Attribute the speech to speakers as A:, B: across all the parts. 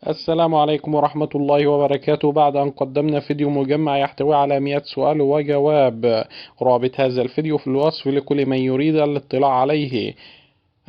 A: السلام عليكم ورحمة الله وبركاته. بعد أن قدمنا فيديو مجمع يحتوي على 100 سؤال وجواب، رابط هذا الفيديو في الوصف لكل من يريد الاطلاع عليه.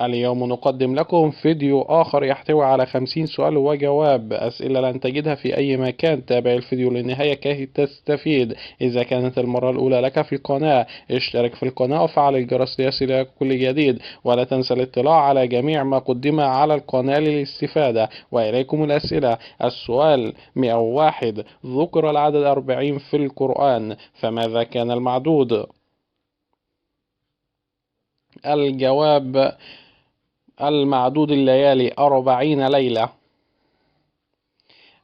A: اليوم نقدم لكم فيديو آخر يحتوي على 50 سؤال وجواب، أسئلة لن تجدها في أي مكان. تابع الفيديو للنهاية كي تستفيد. إذا كانت المرة الأولى لك في القناة، اشترك في القناة وفعل الجرس ليصلك كل جديد، ولا تنسى الاطلاع على جميع ما قدم على القناة للاستفادة. وإليكم الأسئلة. السؤال 101: ذكر العدد 40 في القرآن، فماذا كان المعدود؟ الجواب: المعدود الليالي 40 ليلة.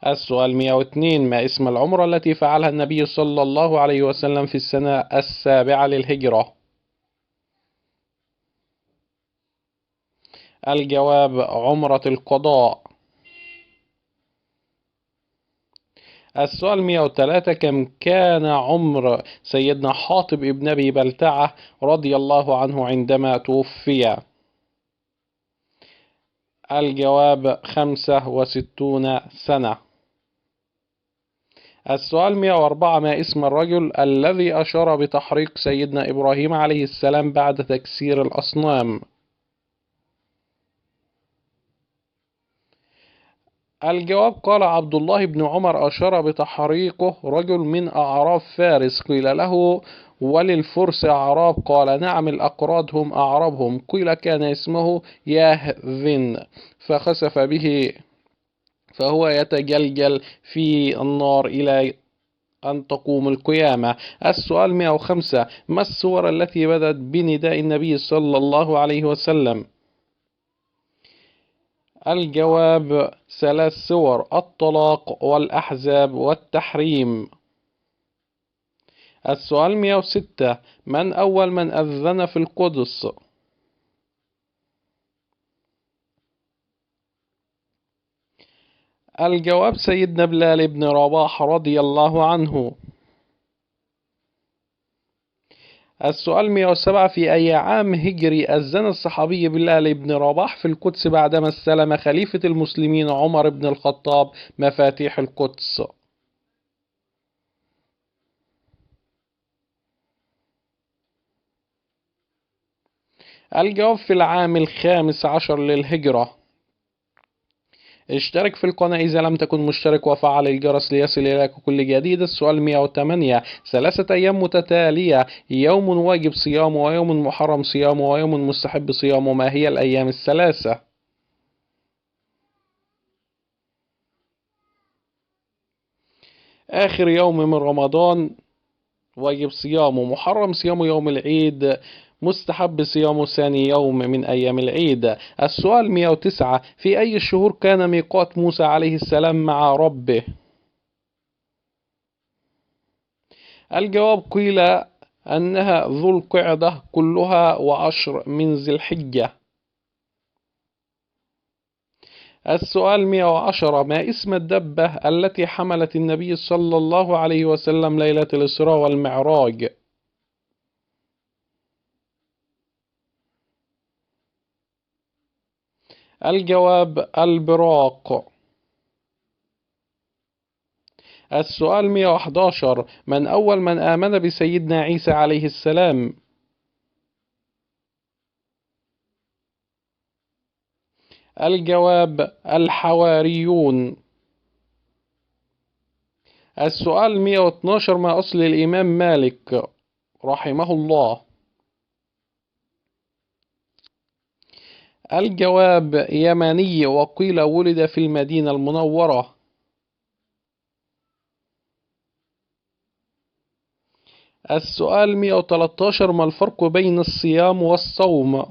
A: السؤال 102: ما اسم العمرة التي فعلها النبي صلى الله عليه وسلم في السنة 7 للهجرة؟ الجواب: عمرة القضاء. السؤال 103: كم كان عمر سيدنا حاطب ابن أبي بلتعة رضي الله عنه عندما توفي؟ الجواب: 65 سنة. السؤال 104: ما اسم الرجل الذي أشار بتحريق سيدنا إبراهيم عليه السلام بعد تكسير الأصنام؟ الجواب: قال عبد الله بن عمر أشار بتحريقه رجل من أعراب فارس. قيل له: وللفرس أعراب؟ قال: نعم، الأقراض هم أعرابهم. قيل: كان اسمه يهذن، فخسف به فهو يتجلجل في النار إلى أن تقوم القيامة. السؤال 105: ما السور التي بدأت بنداء النبي صلى الله عليه وسلم؟ الجواب: 3 سور: الطلاق والأحزاب والتحريم. السؤال 106: من أول من أذن في القدس؟ الجواب: سيدنا بلال بن رباح رضي الله عنه. السؤال 107: في أي عام هجري أذن الصحابي بلال بن رباح في القدس بعدما استلم خليفة المسلمين عمر بن الخطاب مفاتيح القدس؟ الجواب: في العام 15 للهجرة. اشترك في القناة إذا لم تكن مشترك وفعل الجرس ليصل إليك كل جديد. السؤال 108: 3 أيام متتالية، يوم واجب صيامه ويوم محرم صيامه ويوم مستحب صيامه، ما هي الأيام الثلاثة؟ آخر يوم من رمضان واجب صيامه، محرم صيامه يوم العيد، مستحب صيامه ثاني يوم من أيام العيد. السؤال 109: في أي الشهور كان ميقات موسى عليه السلام مع ربه؟ الجواب: قيل أنها ذو القعدة كلها و10 من ذي الحجة. السؤال 110: ما اسم الدبة التي حملت النبي صلى الله عليه وسلم ليلة الإسراء والمعراج؟ الجواب: البراق. السؤال 111: من أول من آمن بسيدنا عيسى عليه السلام؟ الجواب: الحواريون. السؤال 112: ما أصل الإمام مالك رحمه الله؟ الجواب: يماني، وقيل ولد في المدينة المنورة. السؤال 113: ما الفرق بين الصيام والصوم؟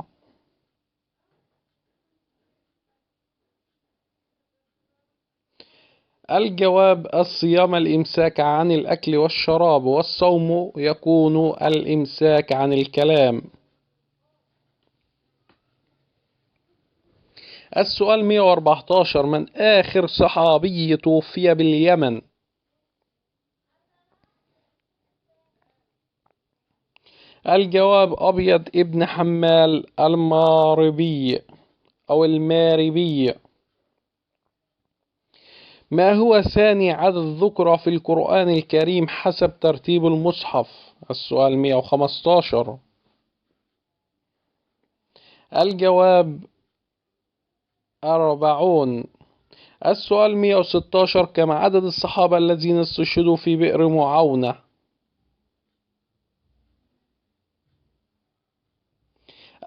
A: الجواب: الصيام الإمساك عن الأكل والشراب، والصوم يكون الإمساك عن الكلام. السؤال 114: من آخر صحابي توفي باليمن؟ الجواب: أبيض ابن حمال الماربي أو الماربي. ما هو ثاني عدد ذكر في القرآن الكريم حسب ترتيب المصحف؟ السؤال 115. الجواب 40. السؤال 116. كم عدد الصحابة الذين استشهدوا في بئر معونة؟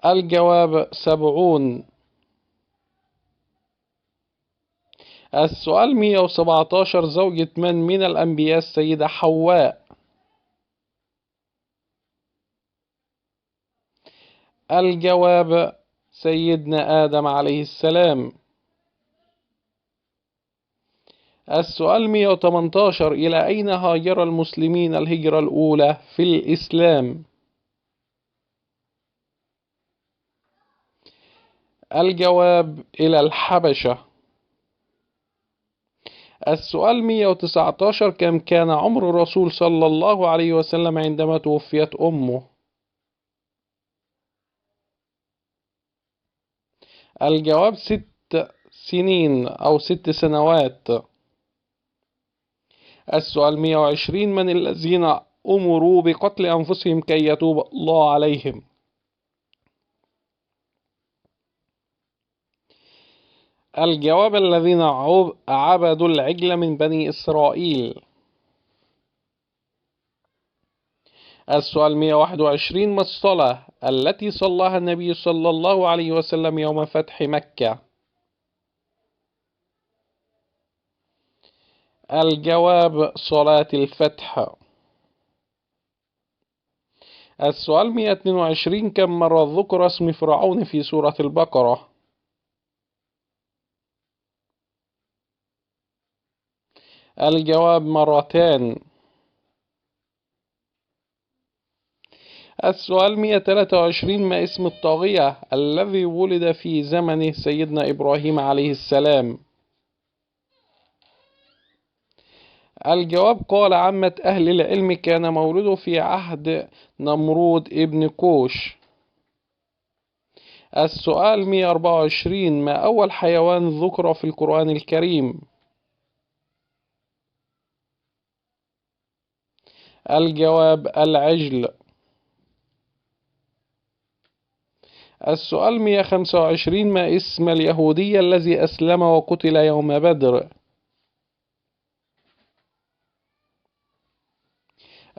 A: الجواب 70. السؤال 117. زوجة من الأنبياء السيدة حواء؟ الجواب سيدنا آدم عليه السلام. السؤال 118. إلى أين هاجر المسلمين الهجرة الأولى في الإسلام؟ الجواب إلى الحبشة. السؤال 119. كم كان عمر الرسول صلى الله عليه وسلم عندما توفيت أمه؟ الجواب 6 سنين أو 6 سنوات. السؤال 120. من الذين أمروا بقتل أنفسهم كي يتوب الله عليهم؟ الجواب الذين عبدوا العجل من بني إسرائيل. السؤال 121. ما الصلاة التي صلاها النبي صلى الله عليه وسلم يوم فتح مكة؟ الجواب صلاة الفتح. السؤال 122. كم مرة ذكر اسم فرعون في سورة البقرة؟ الجواب 2 مرات. السؤال 123. ما اسم الطاغية الذي ولد في زمن سيدنا إبراهيم عليه السلام؟ الجواب قال عامة أهل العلم كان مولده في عهد نمرود ابن كوش. السؤال 124. ما أول حيوان ذكر في القرآن الكريم؟ الجواب العجل. السؤال 125. ما اسم اليهودي الذي أسلم وقتل يوم بدر؟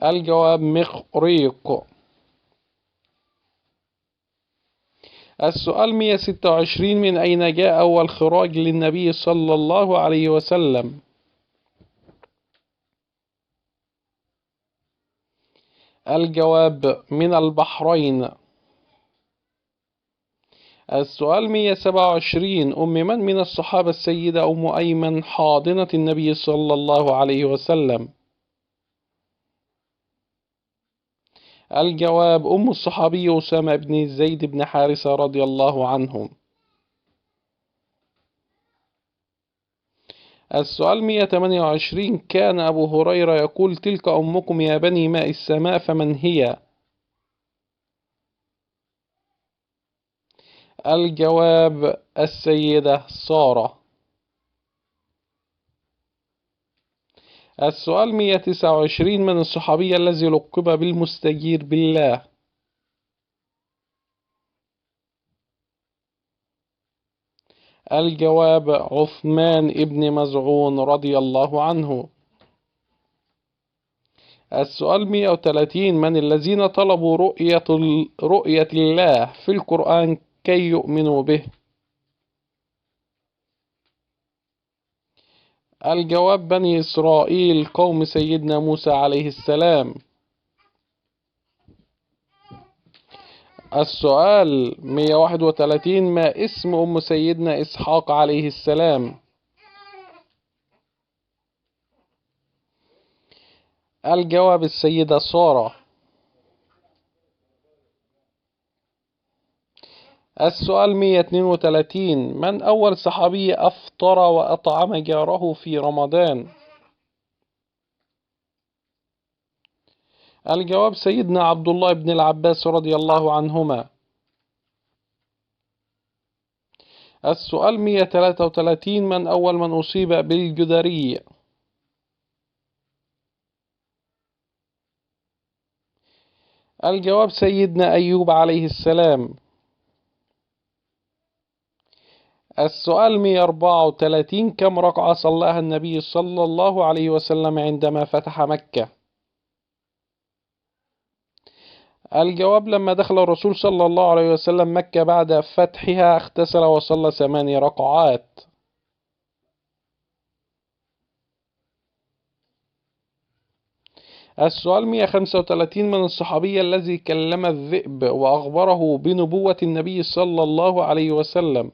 A: الجواب مخريق. السؤال 126. من أين جاء أول خراج للنبي صلى الله عليه وسلم؟ الجواب من البحرين. السؤال 127. أم من الصحابة السيدة أم أيمن حاضنة النبي صلى الله عليه وسلم؟ الجواب أم الصحابي أسامة بن زيد بن حارثة رضي الله عنهم. السؤال 128. كان أبو هريرة يقول تلك أمكم يا بني ماء السماء، فمن هي؟ الجواب السيدة سارة. السؤال 129. من الصحابي الذي لقب بالمستجير بالله؟ الجواب عثمان ابن مزعون رضي الله عنه. السؤال 130. من الذين طلبوا رؤية الله في القرآن كي يؤمنوا به؟ الجواب بني إسرائيل قوم سيدنا موسى عليه السلام. السؤال 131. ما اسم أم سيدنا إسحاق عليه السلام؟ الجواب السيدة سارة. السؤال 132. من أول صحابي أفطر وأطعم جاره في رمضان؟ الجواب سيدنا عبد الله بن العباس رضي الله عنهما. السؤال 133: من أول من أصيب بالجدري؟ الجواب سيدنا أيوب عليه السلام. السؤال 134: كم ركعة صلاها النبي صلى الله عليه وسلم عندما فتح مكة؟ الجواب لما دخل الرسول صلى الله عليه وسلم مكة بعد فتحها اغتسل وصلى 8 ركعات. السؤال 135: من الصحابي الذي كلم الذئب وأخبره بنبوة النبي صلى الله عليه وسلم؟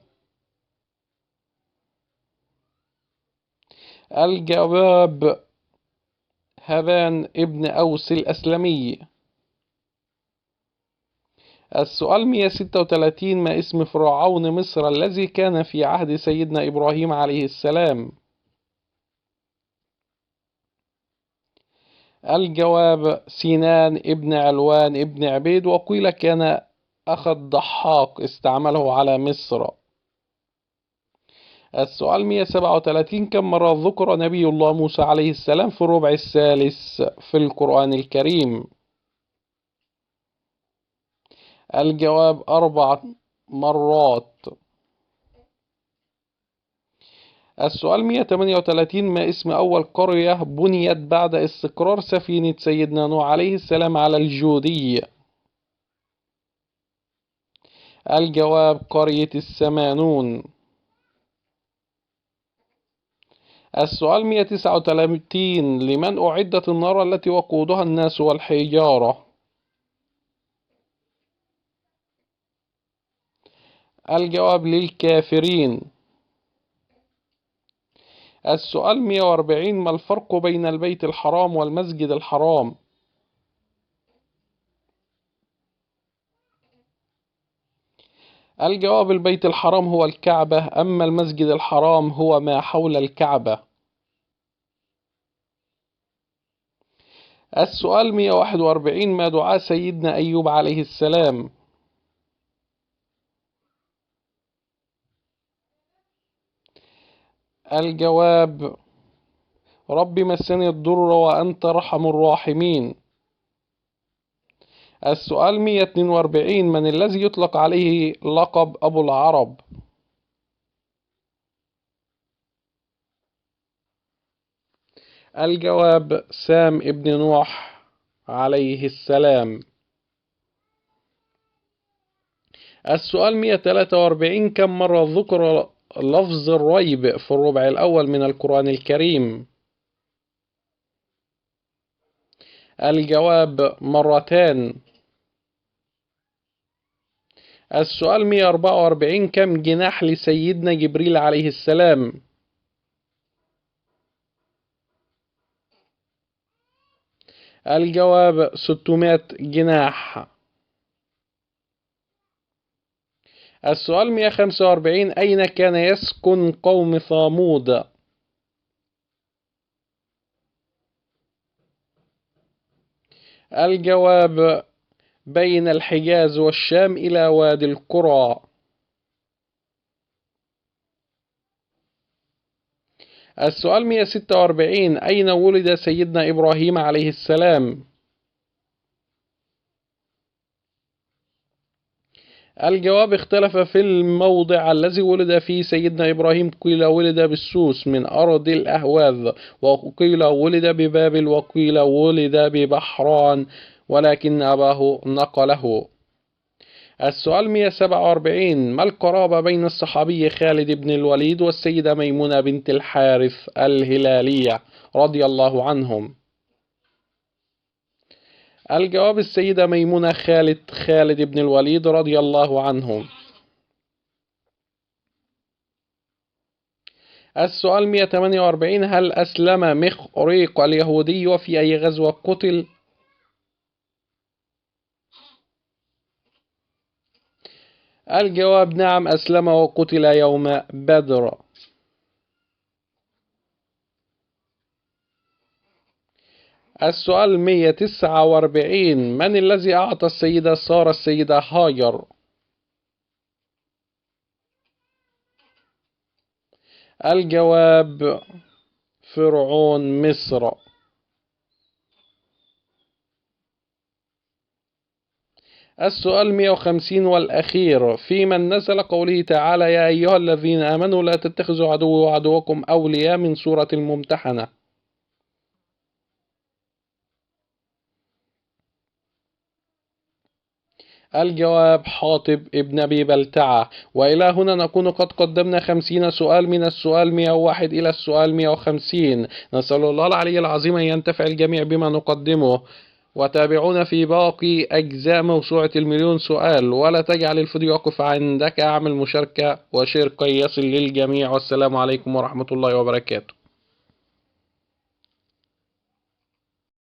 A: الجواب هبان ابن أوس الأسلمي. السؤال 136: ما اسم فرعون مصر الذي كان في عهد سيدنا إبراهيم عليه السلام؟ الجواب سنان ابن علوان ابن عبيد، وقيل كان أخ الضحاك استعمله على مصر. السؤال 137: كم مرة ذكر نبي الله موسى عليه السلام في الربع الثالث في القرآن الكريم؟ الجواب 4 مرات. السؤال 138: ما اسم أول قرية بنيت بعد استقرار سفينة سيدنا نوح عليه السلام على الجودي؟ الجواب قرية السمانون. السؤال 139: لمن أعدت النار التي وقودها الناس والحجارة؟ الجواب للكافرين. السؤال 140: ما الفرق بين البيت الحرام والمسجد الحرام؟ الجواب البيت الحرام هو الكعبة، أما المسجد الحرام هو ما حول الكعبة. السؤال 141: ما دعاء سيدنا أيوب عليه السلام؟ الجواب رب مسني الضر وأنت أرحم الراحمين. السؤال 142: من الذي يطلق عليه لقب أبو العرب؟ الجواب سام ابن نوح عليه السلام. السؤال 143: كم مرة ذكر لفظ الريب في الربع الأول من القرآن الكريم؟ الجواب مرتان. السؤال 144: كم جناح لسيدنا جبريل عليه السلام؟ الجواب 600 جناح. السؤال 145: أين كان يسكن قوم ثمود؟ الجواب بين الحجاز والشام إلى وادي القرى. السؤال 146: أين ولد سيدنا إبراهيم عليه السلام؟ الجواب اختلف في الموضع الذي ولد فيه سيدنا إبراهيم، قيل ولد بالسوس من أرض الأهواذ، وقيل ولد ببابل، وقيل ولد ببحران، ولكن أباه نقله. السؤال 147: ما القرابة بين الصحابي خالد بن الوليد والسيدة ميمونة بنت الحارث الهلالية رضي الله عنهم؟ الجواب السيدة ميمونة خالد بن الوليد رضي الله عنهم. السؤال 148: هل أسلم مخريق اليهودي وفي أي غزوة قتل؟ الجواب نعم، أسلم وقتل يوم بدر. السؤال 149: من الذي أعطى السيدة سارة السيدة هاجر؟ الجواب فرعون مصر. السؤال 150 والأخير، في من نزل قوله تعالى يا أيها الذين آمنوا لا تتخذوا عدوي وعدوكم أولياء من سورة الممتحنة؟ الجواب حاطب ابن أبي بلتعة. وإلى هنا نكون قد قدمنا 50 سؤال من السؤال 101 إلى السؤال 150. نسأل الله العلي العظيم أن ينتفع الجميع بما نقدمه. وتابعونا في باقي أجزاء موسوعة المليون سؤال، ولا تجعل الفيديو يقف عندك، أعمل مشاركة وشير كي يصل للجميع. والسلام عليكم ورحمة الله وبركاته.